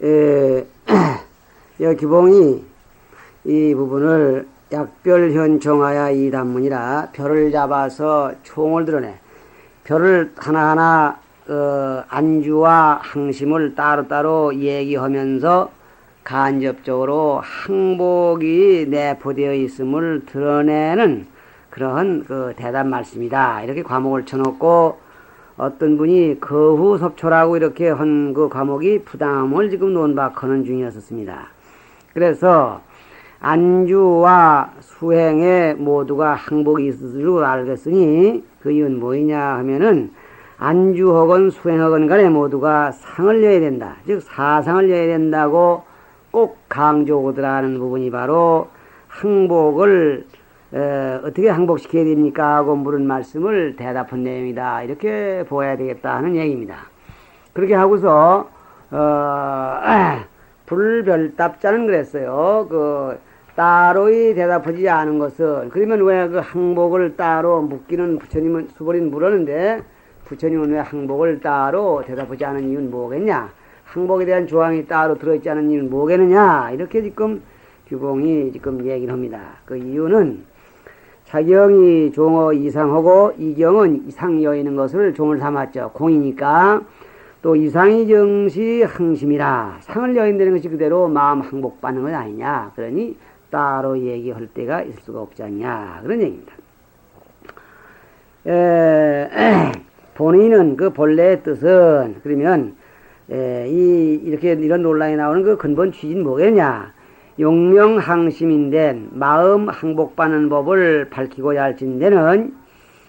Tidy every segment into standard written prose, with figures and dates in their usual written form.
이 규봉이 이 부분을 약별현총하야 이 단문이라 별을 잡아서 총을 드러내 별을 하나하나 안주와 항심을 따로따로 얘기하면서 간접적으로 항복이 내포되어 있음을 드러내는 그러한 그 대답 말씀이다. 이렇게 과목을 쳐놓고 어떤 분이 거후섭초라고 이렇게 한 그 과목이 부당함을 지금 논박하는 중이었습니다. 그래서 안주와 수행에 모두가 항복이 있을 줄 알겠으니 그 이유는 뭐이냐 하면은 안주하건 수행하건 간에 모두가 상을 내야 된다. 즉 사상을 내야 된다고 꼭 강조하더라 하는 부분이 바로 항복을 어떻게 항복시켜야 됩니까? 하고 물은 말씀을 대답한 내용이다. 이렇게 보아야 되겠다 하는 얘기입니다. 그렇게 하고서 불별답자는 그랬어요. 그 따로이 대답하지 않은 것은 그러면 왜 그 항복을 따로 묻기는 부처님은 수보리는 물었는데 부처님은 왜 항복을 따로 대답하지 않은 이유는 뭐겠냐? 항복에 대한 조항이 따로 들어있지 않은 이유는 뭐겠느냐? 이렇게 지금 규봉이 지금 얘기를 합니다. 그 이유는 자경이 종어 이상하고 이경은 이상 여있는 것을 종을 삼았죠. 공이니까. 또 이상이 정시 항심이라 상을 여인되는 것이 그대로 마음 항복받는 것 아니냐. 그러니 따로 얘기할 때가 있을 수가 없지 않냐. 그런 얘기입니다. 본인은 그 본래의 뜻은 그러면 이렇게 이런 논란이 나오는 그 근본 취지는 뭐겠냐. 용명항심인데 마음 항복받는 법을 밝히고자 할진대는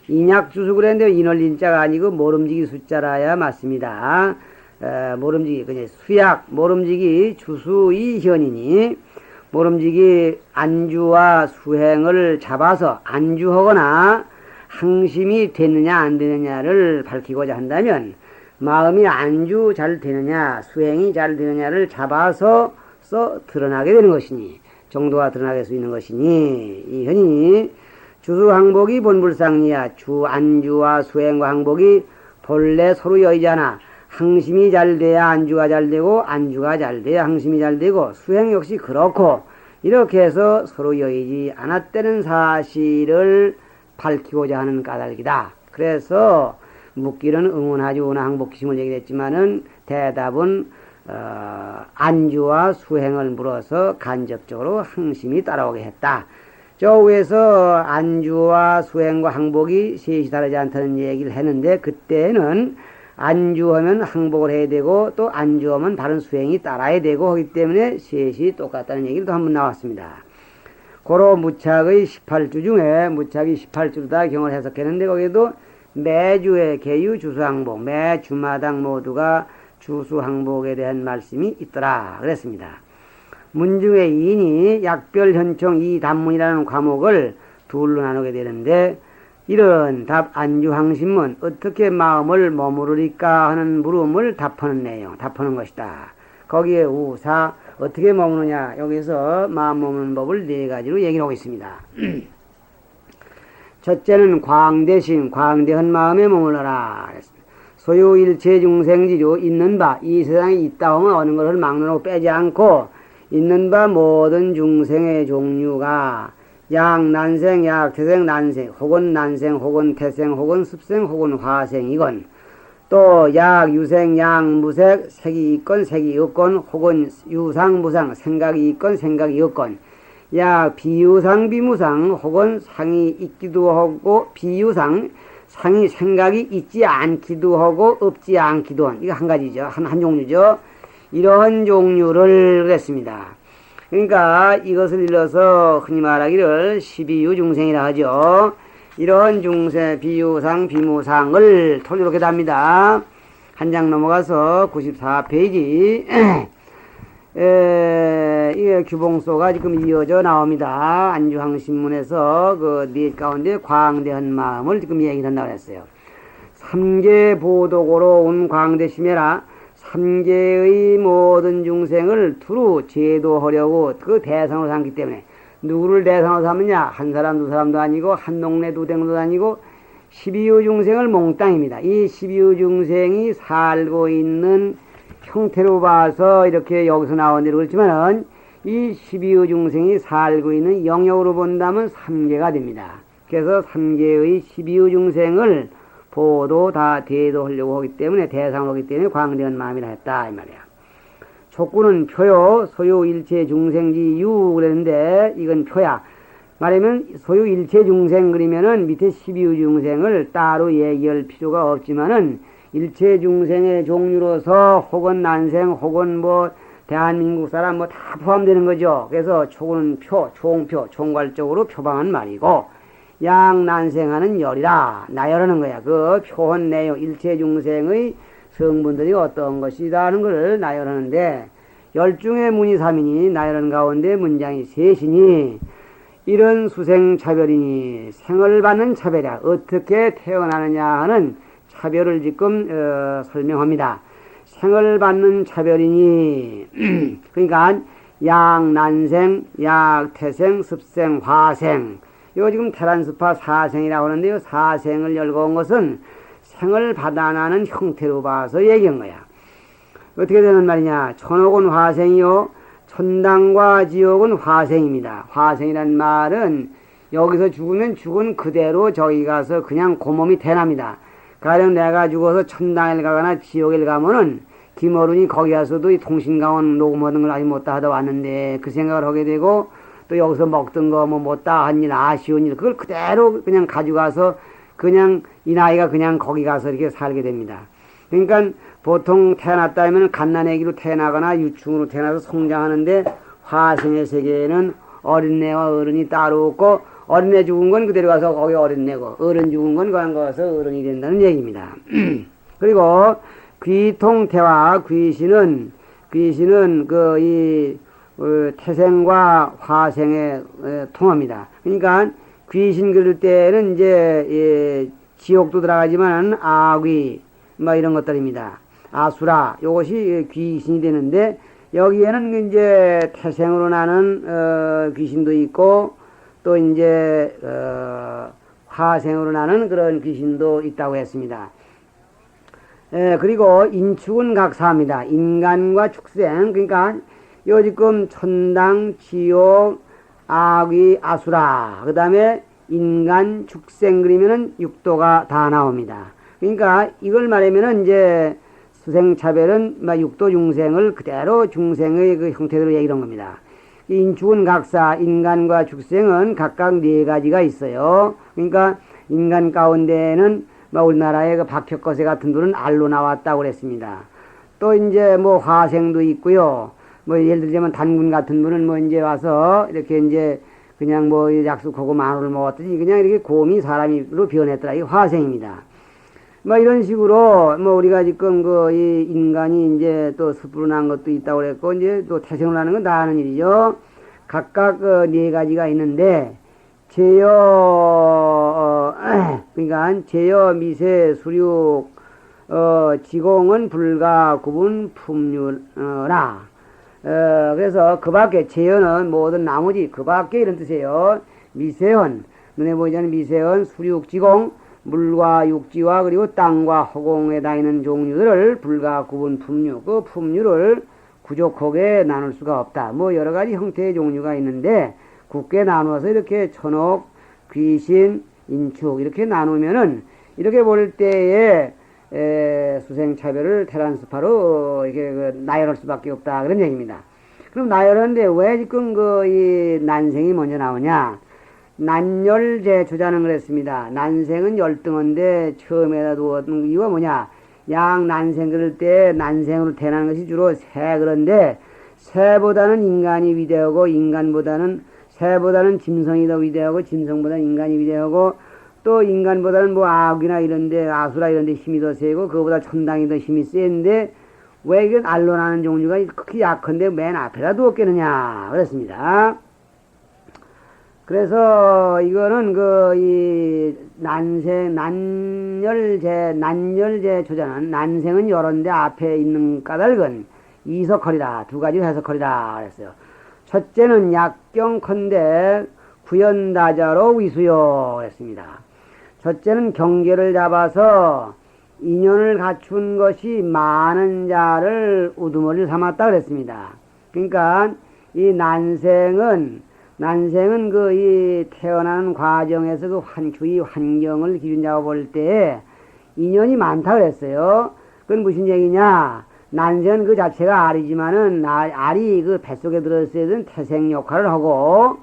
인약주수 그랬는데 인월인자가 아니고 모름지기 숫자라야 맞습니다. 모름지기 그냥 수약 모름지기 주수이 현이니 모름지기 안주와 수행을 잡아서 안주하거나 항심이 되느냐 안 되느냐를 밝히고자 한다면 마음이 안주 잘 되느냐 수행이 잘 되느냐를 잡아서 드러나게 되는 것이니 정도가 드러나게 수 있는 것이니 이 현이 주수항복이 본불상이야. 안주와 수행과 항복이 본래 서로 여의잖아. 항심이 잘 돼야 안주가 잘 되고 안주가 잘 돼야 항심이 잘 되고 수행 역시 그렇고 이렇게 해서 서로 여의지 않았다는 사실을 밝히고자 하는 까닭이다. 그래서 묻기는 응원하지 오나 항복기심을 얘기했지만은 대답은 안주와 수행을 물어서 간접적으로 항심이 따라오게 했다. 저 위에서 안주와 수행과 항복이 셋이 다르지 않다는 얘기를 했는데 그때는 안주하면 항복을 해야 되고 또 안주하면 다른 수행이 따라야 되고 하기 때문에 셋이 똑같다는 얘기도 한번 나왔습니다. 고로 무착의 18주 중에 무착이 18주다 경을 해석했는데 거기에도 매주의 계유 주수항복 매 주마당 모두가 주수항복에 대한 말씀이 있더라 그랬습니다. 문중의 이인이 약별현총 이 단문이라는 과목을 둘로 나누게 되는데 이런 답 안주항심은 어떻게 마음을 머무르리까 하는 물음을 답하는 내용, 답하는 것이다. 거기에 우사 어떻게 머무느냐 여기서 마음 머무는 법을 네 가지로 얘기를 하고 있습니다. 첫째는 광대심, 광대한 마음에 머물러라. 소유일체 중생지주 있는 바 이 세상에 있다 하면 어느 것을 막론하고 빼지 않고 있는 바 모든 중생의 종류가 약난생, 약태생, 난생, 혹은 난생, 혹은 태생, 혹은 습생, 혹은 화생이건 또 약유생, 약무색, 색이 있건 색이 없건 혹은 유상, 무상, 생각이 있건 생각이 없건 약비유상, 비무상, 혹은 상이 있기도 하고 비유상, 상이 생각이 있지 않기도 하고 없지 않기도 한 이거 한 가지죠. 한 종류죠. 이러한 종류를 그랬습니다. 그러니까 이것을 일러서 흔히 말하기를 12유 중생이라 하죠. 이러한 중생 비유상 비무상을 통일하게 답니다. 한 장 넘어가서 94페이지 이게 규봉소가 지금 이어져 나옵니다. 안주항신문에서 그 네 가운데 광대한 마음을 지금 얘기를 한다고 했어요. 삼계 보도고로 온 광대심해라. 삼계의 모든 중생을 두루 제도하려고 그 대상으로 삼기 때문에 누구를 대상으로 삼느냐? 한 사람 두 사람도 아니고 한 동네 두 댕도 아니고 12유 중생을 몽땅입니다. 이 12유 중생이 살고 있는 형태로 봐서 이렇게 여기서 나온 대로 그렇지만은 이 12의 중생이 살고 있는 영역으로 본다면 3계가 됩니다. 그래서 3계의 12의 중생을 보도 다 대도하려고 하기 때문에 대상으로 하기 때문에 광대한 마음이라 했다 이 말이야. 촉구는 표요 소유 일체 중생지 유 그랬는데 이건 표야. 말하면 소유 일체 중생 그러면은 밑에 12의 중생을 따로 얘기할 필요가 없지만은 일체 중생의 종류로서 혹은 난생 혹은 뭐 대한민국 사람 뭐 다 포함되는 거죠. 그래서 촉구는 표, 총표, 총괄적으로 표방한 말이고 양난생하는 열이라 나열하는 거야. 그 표현 내용 일체 중생의 성분들이 어떤 것이다 하는 것을 나열하는데 열중의 문이 3이니 나열하는 가운데 문장이 셋이니 이런 수생차별이니 생을 받는 차별이야. 어떻게 태어나느냐 하는 차별을 지금 설명합니다. 생을 받는 차별이니 그러니까 양난생, 약태생, 습생, 화생 이거 지금 테란스파 사생이라고 하는데요. 사생을 열고 온 것은 생을 받아나는 형태로 봐서 얘기한 거야. 어떻게 되는 말이냐. 천옥은 화생이요. 천당과 지옥은 화생입니다. 화생이란 말은 여기서 죽으면 죽은 그대로 저기 가서 그냥 고몸이 태납니다. 가령 내가 죽어서 천당에 가거나 지옥에 가면은 김어른이 거기 가서도 이 통신강원 녹음하는 걸 아직 못다 하다 왔는데 그 생각을 하게 되고 또 여기서 먹던 거 뭐 못다 한 일 아쉬운 일 그걸 그대로 그냥 가져가서 그냥 이 나이가 그냥 거기 가서 이렇게 살게 됩니다. 그러니까 보통 태어났다 하면 갓난아기로 태어나거나 유충으로 태어나서 성장하는데 화생의 세계에는 어린애와 어른이 따로 없고 어린애 죽은 건 그대로 가서 거기 어린애고 어른 죽은 건 거기 가서 어른이 된다는 얘기입니다. 그리고 귀통태와 귀신은 태생과 화생에 통합니다. 그러니까 귀신 그럴 때는 이제 지옥도 들어가지만 악귀 뭐 이런 것들입니다. 아수라 요것이 귀신이 되는데 여기에는 이제 태생으로 나는 귀신도 있고 또 이제 화생으로 나는 그런 귀신도 있다고 했습니다. 그리고 인축은 각사합니다. 인간과 축생 그러니까 요 지금 천당, 지옥, 악귀, 아수라 그 다음에 인간, 축생 그러면은 육도가 다 나옵니다. 그러니까 이걸 말하면은 이제 수생차별은 육도 중생을 그대로 중생의 그 형태대로 얘기한 겁니다. 인축은 각사, 인간과 축생은 각각 4가지가 있어요. 그러니까 인간 가운데는 우리나라의 그 박혁거세 같은 분은 알로 나왔다고 그랬습니다. 또 이제 뭐 화생도 있고요. 뭐 예를 들자면 단군 같은 분은 뭐 이제 와서 이렇게 이제 그냥 뭐 약속하고 마늘을 먹었더니 그냥 이렇게 곰이 사람으로 변했더라. 이 화생입니다. 뭐 이런 식으로 뭐 우리가 지금 이 인간이 이제 또 습부로 난 것도 있다고 그랬고 이제 또 태생을 하는 건 다 아는 일이죠. 각각 4가지가 있는데 제여 그러니까 제여 미세 수륙 지공은 불가 구분 품유라. 그래서 그 밖에 제여는 모든 나머지 그 밖에 이런 뜻이에요. 미세현 눈에 보이지 않는 미세현 수륙 지공 물과 육지와 그리고 땅과 허공에 다니는 종류들을 불가 구분 품류 그 품류를 구족하게 나눌 수가 없다. 뭐 여러 가지 형태의 종류가 있는데 굳게 나누어서 이렇게 천옥, 귀신, 인축 이렇게 나누면은 이렇게 볼 때에 수생차별을 테란스파로 이렇게 나열할 수밖에 없다 그런 얘기입니다. 그럼 나열하는데 왜 지금 이 난생이 먼저 나오냐? 난열제 조자는 그랬습니다. 난생은 열등한데 처음에다 두었던 이유가 뭐냐? 양 난생 그럴 때 난생으로 태어나는 것이 주로 새 그런데 새보다는 인간이 위대하고 새보다는 짐승이 더 위대하고 짐승보다는 인간이 위대하고 또 인간보다는 뭐 악이나 이런데 아수라 이런데 힘이 더 세고 그거보다 천당이 더 힘이 센데 왜 이건 알로 나는 종류가 극히 약한데 맨 앞에다 두었겠느냐 그랬습니다. 그래서 이거는 이 난열제 조자는 난생은 여런데 앞에 있는 까닭은 이석허리라 2가지 해석허리라 그랬어요. 첫째는 약경컨대 구연다자로 위수요 그랬습니다. 첫째는 경계를 잡아서 인연을 갖춘 것이 많은 자를 우두머리를 삼았다 그랬습니다. 그러니까 이 난생은 그 이 태어나는 과정에서 그 주위 환경을 기준 잡아볼 때 인연이 많다 그랬어요. 그건 무슨 얘기냐? 난생은 그 자체가 알이지만은 알이 그 뱃속에 들었어야 되는 태생 역할을 하고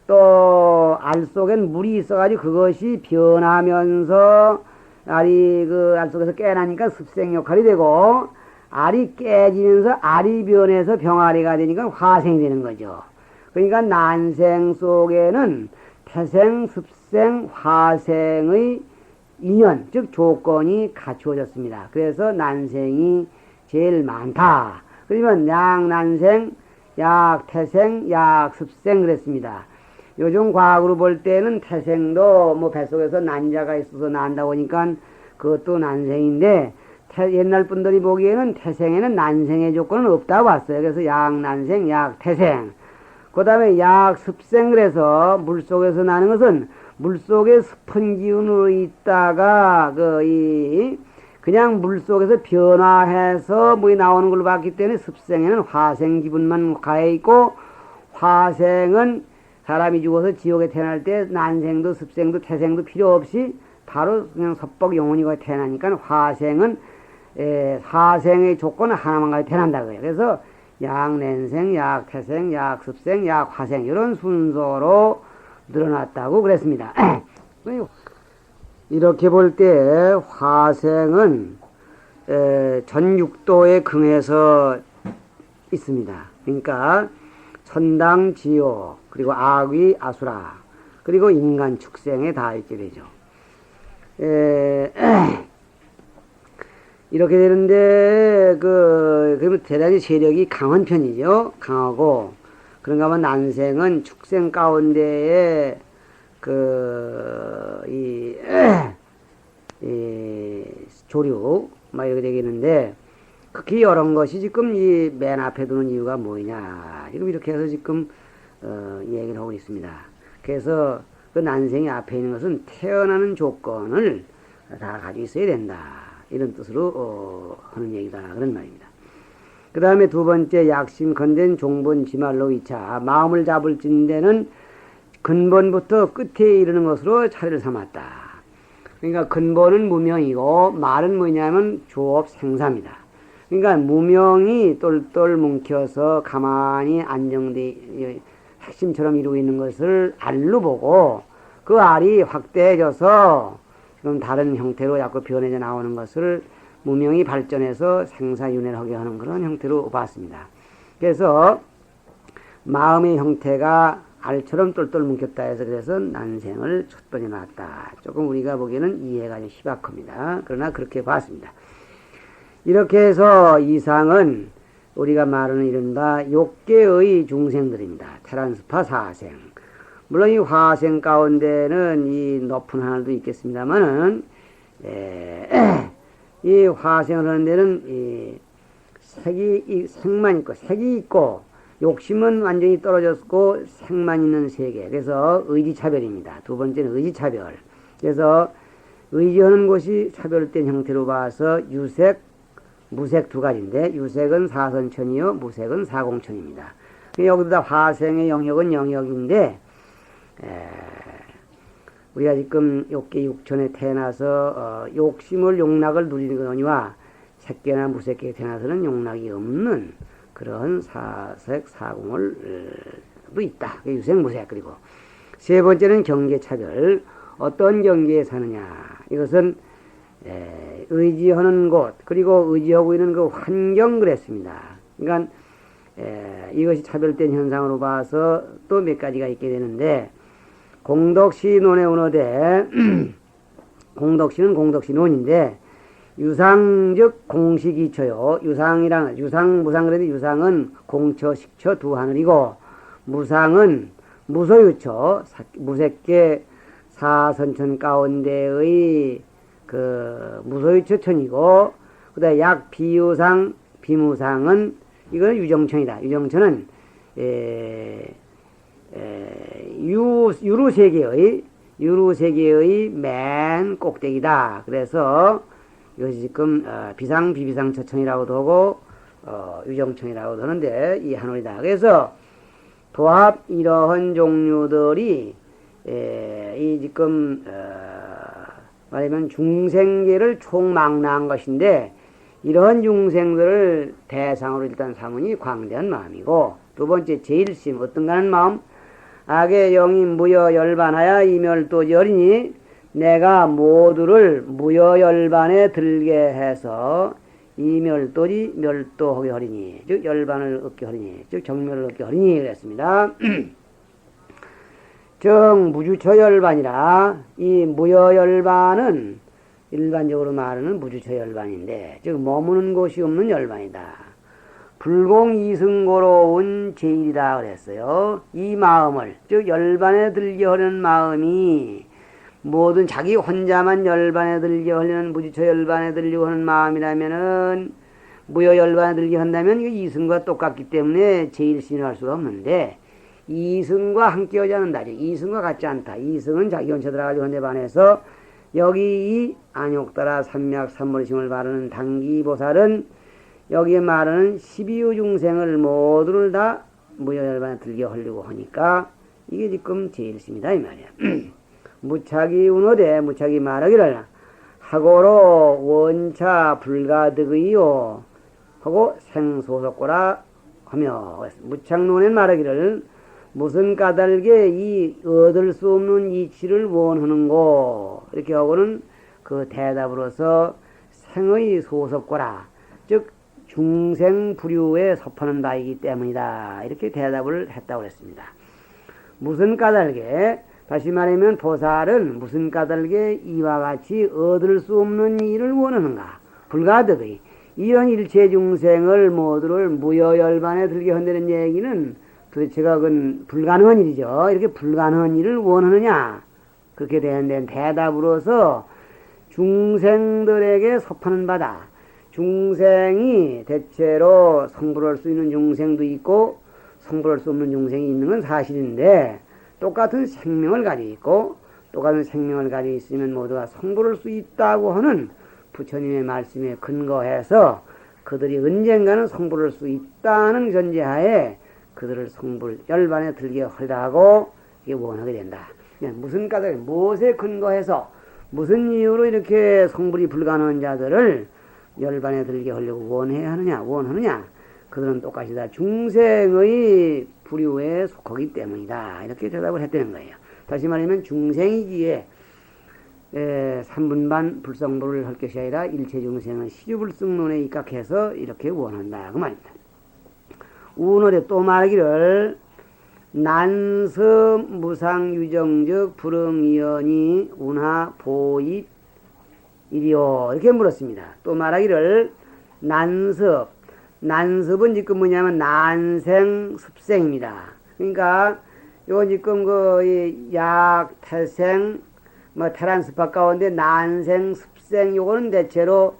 또 알 속엔 물이 있어가지고 그것이 변하면서 알이 그 알 속에서 깨나니까 습생 역할이 되고 알이 깨지면서 알이 변해서 병아리가 되니까 화생이 되는 거죠. 그러니까 난생 속에는 태생, 습생, 화생의 인연, 즉 조건이 갖추어졌습니다. 그래서 난생이 제일 많다. 그러면 약난생, 약태생, 약습생 그랬습니다. 요즘 과학으로 볼 때는 태생도 뭐 뱃속에서 난자가 있어서 난다고 하니까 그것도 난생인데 옛날 분들이 보기에는 태생에는 난생의 조건은 없다고 봤어요. 그래서 약난생, 약태생. 그 다음에 약습생 그래서 물속에서 나는 것은 물속에 습한 기운으로 있다가 그냥 물속에서 변화해서 물이 나오는 걸로 봤기 때문에 습생에는 화생 기분만 가해있고 화생은 사람이 죽어서 지옥에 태어날 때 난생도 습생도 태생도 필요 없이 바로 그냥 섭복 영혼이 거기 태어나니까 화생은 화생의 조건은 하나만 가지고 태어난다 그래요. 그래서 약낸생, 약태생, 약습생, 약화생 이런 순서로 늘어났다고 그랬습니다. 이렇게 볼 때 화생은 전육도에 긍해서 있습니다. 그러니까 천당, 지옥, 그리고 악귀, 아수라, 그리고 인간 축생에 다 있게 되죠. 이렇게 되는데 그러면 대단히 세력이 강한 편이죠. 강하고 그런가 하면 난생은 축생 가운데에 이 조류 막 이렇게 되겠는데 극히 여러 것이 지금 이 맨 앞에 두는 이유가 뭐냐 지금 이렇게 해서 지금 얘기를 하고 있습니다. 그래서 그 난생이 앞에 있는 것은 태어나는 조건을 다 가지고 있어야 된다. 이런 뜻으로 하는 얘기다. 그런 말입니다. 그 다음에 두 번째 약심 건된 종본 지말로 2차 마음을 잡을 진데는 근본부터 끝에 이르는 것으로 차례를 삼았다. 그러니까 근본은 무명이고 말은 뭐냐면 조업 생사입니다. 그러니까 무명이 똘똘 뭉쳐서 가만히 안정돼 핵심처럼 이루고 있는 것을 알로 보고 그 알이 확대해져서 지금 다른 형태로 자꾸 변해져 나오는 것을 무명이 발전해서 생사윤회를 하게 하는 그런 형태로 봤습니다. 그래서 마음의 형태가 알처럼 똘똘 뭉쳤다 해서 그래서 난생을 첫 번째 나왔다. 조금 우리가 보기에는 이해가 좀 희박합니다. 그러나 그렇게 봤습니다. 이렇게 해서 이상은 우리가 말하는 이른바 욕계의 중생들입니다. 테란스파 사생. 물론 이 화생 가운데는 이 높은 하늘도 있겠습니다만은 이 화생을 하는 데는 이 색만 있고 색이 있고 욕심은 완전히 떨어졌고 색만 있는 세계. 그래서 의지차별입니다. 두 번째는 의지차별. 그래서 의지하는 곳이 차별된 형태로 봐서 유색, 무색 두 가지인데 유색은 사선천이요 무색은 사공천입니다. 여기다 화생의 영역은 영역인데 우리가 지금 욕계 육천에 태어나서 욕심을 용락을 누리는 거니와 색계나 무색계에 태어나서는 용락이 없는 그런 사색 사공을 도 있다. 유색 무색. 그리고 세 번째는 경계차별. 어떤 경계에 사느냐. 이것은 의지하는 곳 그리고 의지하고 있는 그 환경 그랬습니다. 그러니까 이것이 차별된 현상으로 봐서 또 몇 가지가 있게 되는데 공덕시논에 오너되 공덕시는 공덕시논인데 유상 즉 공식이처요. 유상 무상 그런데 유상은 공처 식처 두 하늘이고 무상은 무소유처 무색계 사선천 가운데의 그 무소유처천이고 그다음에 약 비유상 비무상은 이거는 유정천이다. 유정천은 유루세계의 맨 꼭대기다. 그래서 이것이 지금 비상 비비상처청이라고도 하고 유정청이라고도 하는데 이 한원이다. 그래서 도합 이러한 종류들이 이 지금 말하면 중생계를 총망라한 것인데 이러한 중생들을 대상으로 일단 삼으니 광대한 마음이고, 두 번째 제일심 어떤가 하는 마음, 악의 영이 무여열반하여 이멸도지어리니 내가 모두를 무여열반에 들게 해서 이멸도지 멸도하게 하리니, 즉 열반을 얻게 하리니, 즉 정멸을 얻게 하리니 그랬습니다. 즉 무주처열반이라, 이 무여열반은 일반적으로 말하는 무주처열반인데, 즉 머무는 곳이 없는 열반이다. 불공이승고로운 제일이다 그랬어요. 이 마음을, 즉 열반에 들게 하려는 마음이 모든 자기 혼자만 열반에 들게 하려는 무주처열반에 들려고 하는 마음이라면은, 무여열반에 들게 한다면 이승과 똑같기 때문에 제일신을 할 수가 없는데, 이승과 함께 하지 않는다. 이승과 같지 않다. 이승은 자기 혼자 들어가지고 한데 반해서 여기 이 안욕따라 삼맥 삼머리심을 바르는 당기보살은 여기에 말하는 12유 중생을 모두를 다 무여열반에 들게 하려고 하니까 이게 지금 제일심이다 이 말이야. 무차기 운호대 무차기 말하기를 하고로 원차 불가득의요 하고 생소속고라 하며, 무착론에 말하기를 무슨 까닭에 이 얻을 수 없는 이치를 원하는고, 이렇게 하고는 그 대답으로서 생의 소속고라, 즉 중생 부류에 섭하는 바이기 때문이다, 이렇게 대답을 했다고 했습니다. 무슨 까닭에, 다시 말하면 보살은 무슨 까닭에 이와 같이 얻을 수 없는 일을 원하는가, 불가득의 이런 일체 중생을 모두를 무여열반에 들게 한다는 얘기는 도대체가 그건 불가능한 일이죠. 이렇게 불가능한 일을 원하느냐, 그렇게 된 대답으로서 중생들에게 섭하는 바다. 중생이 대체로 성불할 수 있는 중생도 있고 성불할 수 없는 중생이 있는 건 사실인데, 똑같은 생명을 가지고 있고 똑같은 생명을 가지고 있으면 모두가 성불할 수 있다고 하는 부처님의 말씀에 근거해서 그들이 언젠가는 성불할 수 있다는 전제하에 그들을 성불 열반에 들게 하려고 원하게 된다. 무슨 까닭, 무엇에 근거해서 무슨 이유로 이렇게 성불이 불가능한 자들을 열반에 들게 하려고 원하느냐, 그들은 똑같이 다 중생의 부류에 속하기 때문이다, 이렇게 대답을 했다는 거예요. 다시 말하면 중생이기에 3분반 불성불을 할 것이 아니라 일체 중생은 시주불승론에 입각해서 이렇게 원한다 그 말입니다. 우노래 또 말하기를 난섭 무상유정적 불응이연이 운하 보입 이리오, 이렇게 물었습니다. 또 말하기를 난섭은 지금 뭐냐면 난생 습생입니다. 그러니까 요 지금 그 약 태생 테란스파 가운데 난생 습생, 요거는 대체로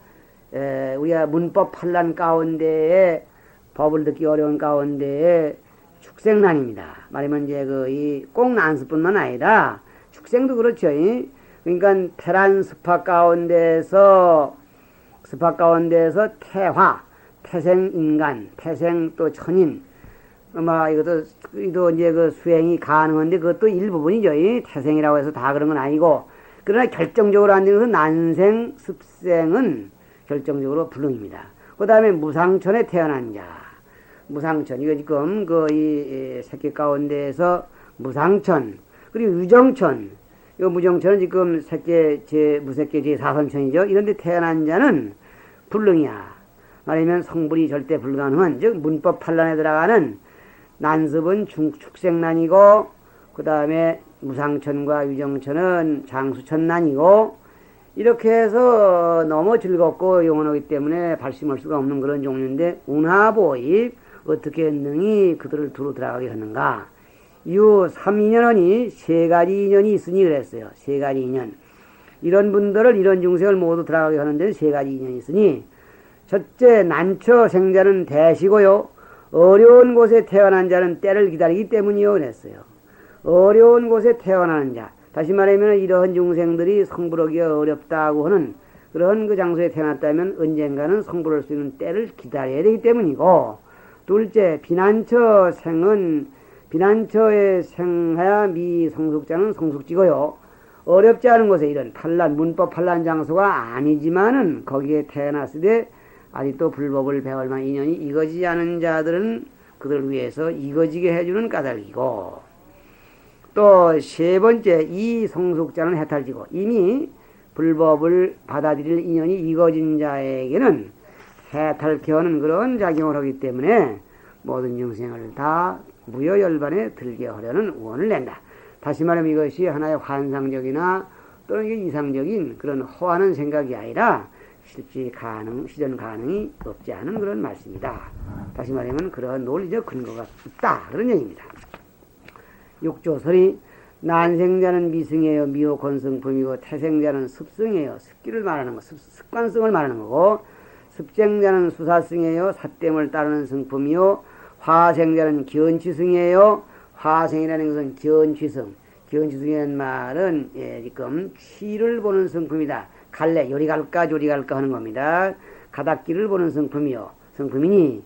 우리가 문법 판란 가운데에 법을 듣기 어려운 가운데에 축생난입니다. 말하면 이제 꼭 난스뿐만 아니라 축생도 그렇죠. 그러니까 테란 스파 가운데서 태화, 태생 인간, 태생 또 천인, 이것도 이제 그 수행이 가능한데 그것도 일부분이죠. 태생이라고 해서 다 그런 건 아니고, 그러나 결정적으로 안 되는 것은 난생 습생은 결정적으로 불능입니다. 그 다음에 무상천에 태어난 자, 무상천, 이거 지금 이 새끼 가운데에서 무상천, 그리고 유정천, 이 무정천은 지금 무새끼 제4선천이죠. 이런데 태어난 자는 불능이야. 말하면 성불이 절대 불가능한, 즉 문법 판란에 들어가는 난습은 축생난이고, 그 다음에 무상천과 유정천은 장수천난이고, 이렇게 해서 너무 즐겁고 영원하기 때문에 발심할 수가 없는 그런 종류인데, 운하보입, 어떻게 능히 그들을 두루 들어가게 하는가. 유 3인연이 세 가지 인연이 있으니 그랬어요. 세 가지 인연. 이런 분들을, 이런 중생을 모두 들어가게 하는 데는 세 가지 인연이 있으니, 첫째, 난처 생자는 대시고요. 어려운 곳에 태어난 자는 때를 기다리기 때문이요. 그랬어요. 어려운 곳에 태어나는 자. 다시 말하면 이러한 중생들이 성불하기가 어렵다고 하는 그런 그 장소에 태어났다면 언젠가는 성불할 수 있는 때를 기다려야 되기 때문이고, 둘째, 비난처에 생하야 미성숙자는 성숙지고요. 어렵지 않은 곳에 이런 문법 판란 장소가 아니지만은 거기에 태어났을 때 아직도 불법을 배울 만한 인연이 이거지지 않은 자들은 그들을 위해서 이거지게 해주는 까닭이고, 또 세 번째, 이 성숙자는 해탈지고, 이미 불법을 받아들일 인연이 이거진 자에게는 해탈케 하는 그런 작용을 하기 때문에 모든 영생을 다 무여열반에 들게 하려는 원을 낸다. 다시 말하면 이것이 하나의 환상적이나 또는 이상적인 그런 허하는 생각이 아니라 실전 가능이 없지 않은 그런 말씀이다. 다시 말하면 그런 논리적 근거가 있다. 그런 얘기입니다. 6조설이 난생자는 미승이에요. 미호건성품이고, 태생자는 습승이에요. 습기를 말하는 거, 습관성을 말하는 거고, 습쟁자는 수사승이에요. 사땜을 따르는 성품이요. 화생자는 견취승이에요. 화생이라는 것은 견취승. 견취승이라는 말은 지금 취를 보는 성품이다. 갈래, 요리 갈까 조리 갈까 하는 겁니다. 가닥길을 보는 성품이니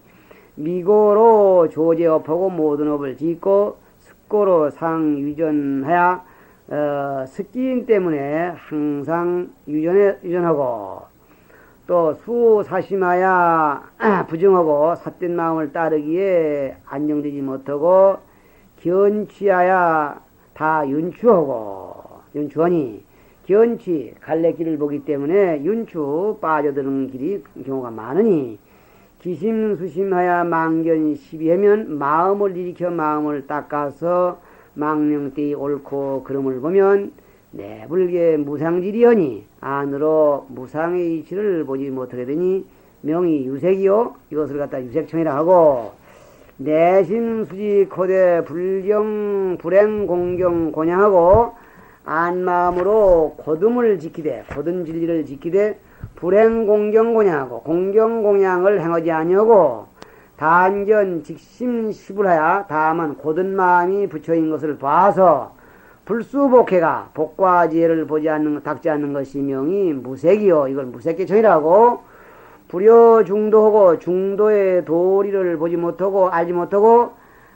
미고로 조제업하고 모든 업을 짓고 습고로 상유전하야 습기인 때문에 항상 유전하고, 또 수사심하야 부정하고 삿된 마음을 따르기에 안정되지 못하고, 견취하야 다 윤추하니 견취 갈래길을 보기 때문에 윤추 빠져드는 길이 경우가 많으니, 기심수심하야 망견 시비하면 마음을 일으켜 마음을 닦아서 망령되이 옳고 그름을 보면 내불게 무상질이하니 안으로 무상의 이치를 보지 못하게 되니 명이 유색이요. 이것을 갖다 유색청이라 하고, 내심수지 코대 불경 불행 공경 곤양하고 안마음으로 고듬을 지키되 고든 진리를 지키되 불행 공경 곤양하고 공경 공양을 행하지 아니하고 단견 직심 시불하야 다만 고든 마음이 부처인 것을 봐서 불수복해가 복과 지혜를 닦지 않는 것이 명이 무색이요. 이걸 무색계청이라고, 불여 중도하고 중도의 도리를 보지 못하고 알지 못하고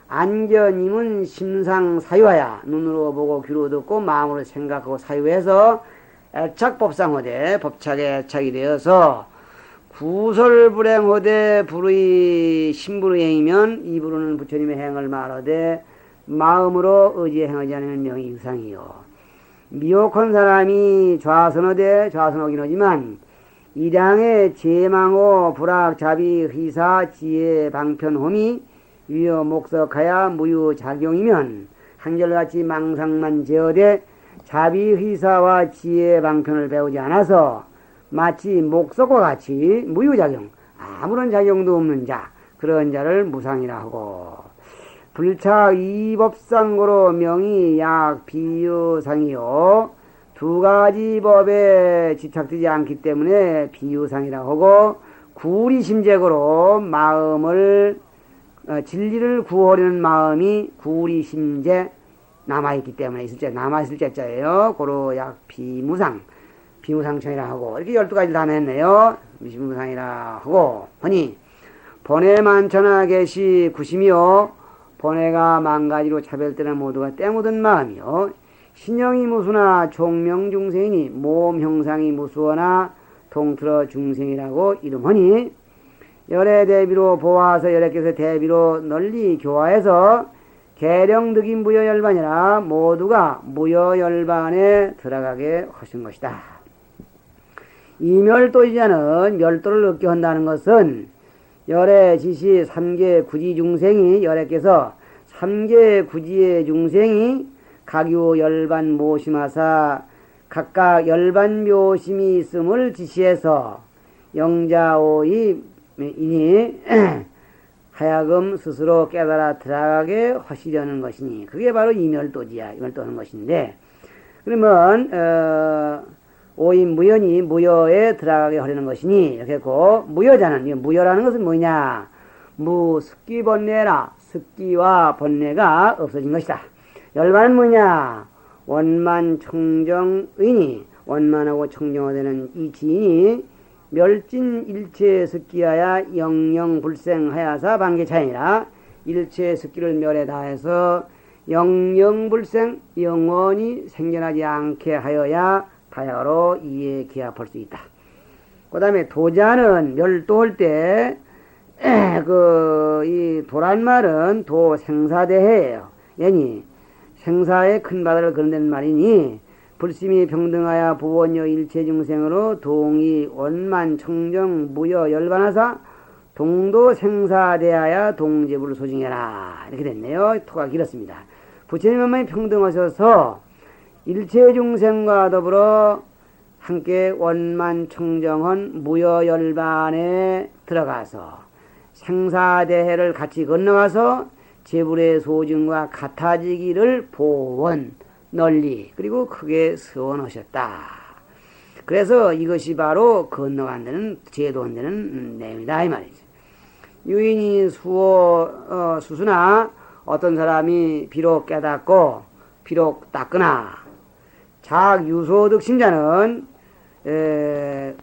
안견임은 심상 사유하야 눈으로 보고 귀로 듣고 마음으로 생각하고 사유해서 애착법상호대 법착에 애착이 되어서 구설불행호대 불의 신불의 행이면 이 부르는 부처님의 행을 말하되 마음으로 의지에 행하지 않으면 명이 유상이요. 미혹한 사람이 좌선호대 좌선하긴 하지만 이량의 제망호 불악자비 희사 지혜 방편홈이 위여 목석하야 무유작용이면 한결같이 망상만 제어되 자비 희사와 지혜 방편을 배우지 않아서 마치 목석과 같이 무유작용, 아무런 작용도 없는 자, 그런 자를 무상이라 하고, 불차 이법상고로 명이 약 비유상이요. 두 가지 법에 집착되지 않기 때문에 비유상이라 하고, 구리심재고로 마음을 진리를 구하려는 마음이 구리심재 남아있기 때문에 남아있을 자자예요. 고로 약 비무상청이라 하고, 이렇게 12가지 다 냈네요. 비무상이라 하고 하니, 번외 만천하 계시 구심이요. 번외가 만가지로 차별되는 모두가 때묻은 마음이요. 신형이 무수나 종명중생이니 몸 형상이 무수하나 통틀어 중생이라고 이름하니, 열의 대비로 보아서 열애께서 대비로 널리 교화해서 계령득인 무여열반이라 모두가 무여열반에 들어가게 하신 것이다. 이멸도지자는 멸도를 얻게 한다는 것은 열의 지시 3계 구지 중생이 열애께서 3계 구지의 중생이 각유 열반 모심하사 각각 열반 묘심이 있음을 지시해서 영자오이 이니 하여금 스스로 깨달아 들어가게 하시려는 것이니, 그게 바로 이멸도지야. 이멸도하는 것인데, 그러면 오인 무연이 무여에 들어가게 하려는 것이니, 이렇게 했고, 무여자는, 무여라는 것은 뭐냐? 습기 번뇌라, 습기와 번뇌가 없어진 것이다. 열반은 뭐냐? 원만 청정의니, 원만하고 청정화되는 이 지인이 멸진 일체 습기하야 영영불생하야사 반개차이라 일체 습기를 멸에 다해서 영영불생 영원히 생겨나지 않게 하여야 다야로 이에 기합할 수 있다. 그 다음에 도자는 멸도할 때 이 도란 말은 도 생사대해예요. 얘니 생사의 큰 바다를 그런다는 말이니 불심이 병등하여 부원여 일체중생으로 동이 원만 청정 무여 열반하사 동도 생사대하여 동집을 소중해라. 이렇게 됐네요. 토가 길었습니다. 부처님 한마디 평등하셔서 일체중생과 더불어 함께 원만 청정한 무여 열반에 들어가서 생사대해를 같이 건너가서 재불의 소증과 같아지기를 보원 널리 그리고 크게 서원하셨다. 그래서 이것이 바로 건너간다는 제도한다는 내용이다 이 말이죠. 유인이 수수나 어떤 사람이 비록 깨닫고 비록 닦으나 작유소득 신자는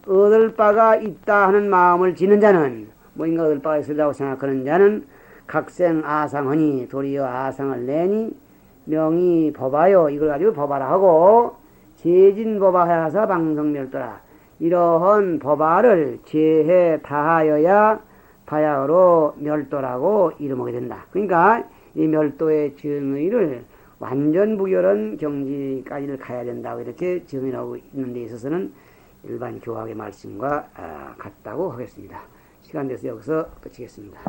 얻을 바가 있다 하는 마음을 지는 자는 뭔가 얻을 바가 있으리라고 생각하는 자는 각생 아상하니 도리어 아상을 내니 명이 법하여 이걸 가지고 법하라 하고 제진법하여서 방성멸도라. 이러한 법하를 제해 다하여야 바야흐로 멸도라고 이름하게 된다. 그러니까 이 멸도의 정의를 완전 부결한 경지까지를 가야 된다고 이렇게 정의하고 있는 데 있어서는 일반 교학의 말씀과 같다고 하겠습니다. 시간 돼서 여기서 끝이겠습니다.